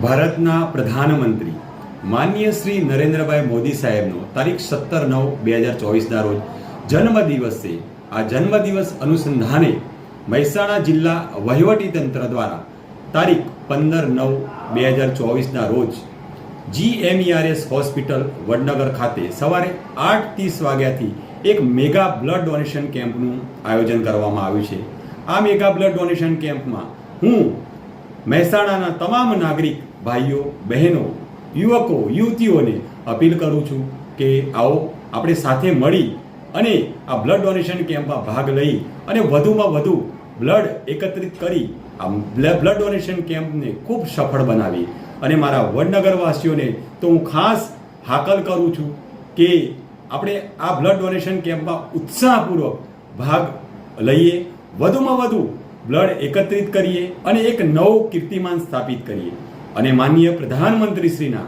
ભારતના પ્રધાનમંત્રી માનનીય શ્રી નરેન્દ્રભાઈ મોદી સાહેબનો તારીખ 17/9/2024ના રોજ જન્મદિવસ છે. આ જન્મદિવસ અનુસંધાને મહેસાણા જિલ્લા વહીવટીતંત્ર દ્વારા તારીખ 15/9/2024ના રોજ GMERS હોસ્પિટલ વડનગર ખાતે સવારે 8:30 વાગ્યાથી એક મેગા બ્લડ ડોનેશન કેમ્પનું આયોજન કરવામાં આવ્યું છે. આ મેગા બ્લડ ડોનેશન કેમ્પમાં હું મહેસાણાના તમામ નાગરિક ભાઈઓ બહેનો યુવકો યુવતીઓને અપીલ કરું છું કે આવો આપણે સાથે મળી અને આ બ્લડ ડોનેશન કેમ્પમાં ભાગ લઈ અને વધુમાં વધુ બ્લડ એકત્રિત કરી આ બ્લડ ડોનેશન કેમ્પને ખૂબ સફળ બનાવી. અને મારા વડનગરવાસીઓને તો હું ખાસ હાકલ કરું છું કે આપણે આ બ્લડ ડોનેશન કેમ્પમાં ઉત્સાહપૂર્વક ભાગ લઈએ, વધુમાં વધુ બ્લડ એકત્રિત કરીએ અને એક નવો કીર્તિમાન સ્થાપિત કરીએ. અને માનનીય પ્રધાનમંત્રીશ્રીના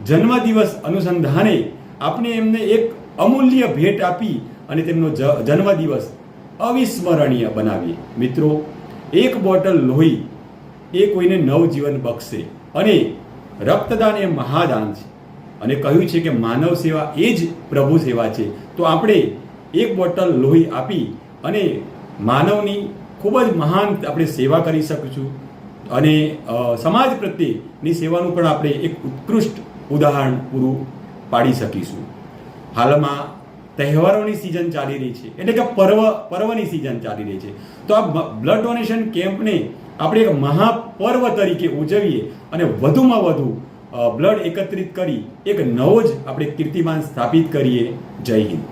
જન્મદિવસ અનુસંધાને આપણે એમને એક અમૂલ્ય ભેટ આપી અને તેમનો જન્મદિવસ અવિસ્મરણીય બનાવીએ. મિત્રો, એક બોટલ લોહી એ કોઈને નવજીવન બક્ષશે અને રક્તદાન એ મહાદાન છે. અને કહ્યું છે કે માનવ સેવા એ જ પ્રભુ સેવા છે. તો આપણે એક બોટલ લોહી આપી અને માનવની ખૂબ જ મહાન આપણે સેવા કરી શકીશું અને સમાજ પ્રત્યેની સેવાનું પણ આપણે એક ઉત્કૃષ્ટ ઉદાહરણ પૂરું પાડી શકીશું. હાલમાં તહેવારોની સિઝન ચાલી રહી છે, એટલે કે પર્વની સિઝન ચાલી રહી છે. તો આ બ્લડ ડોનેશન કેમ્પને આપણે એક મહાપર્વ તરીકે ઉજવીએ અને વધુમાં વધુ બ્લડ એકત્રિત કરી એક નવો જ આપણે કીર્તિમાન સ્થાપિત કરીએ. જય હિન્દ.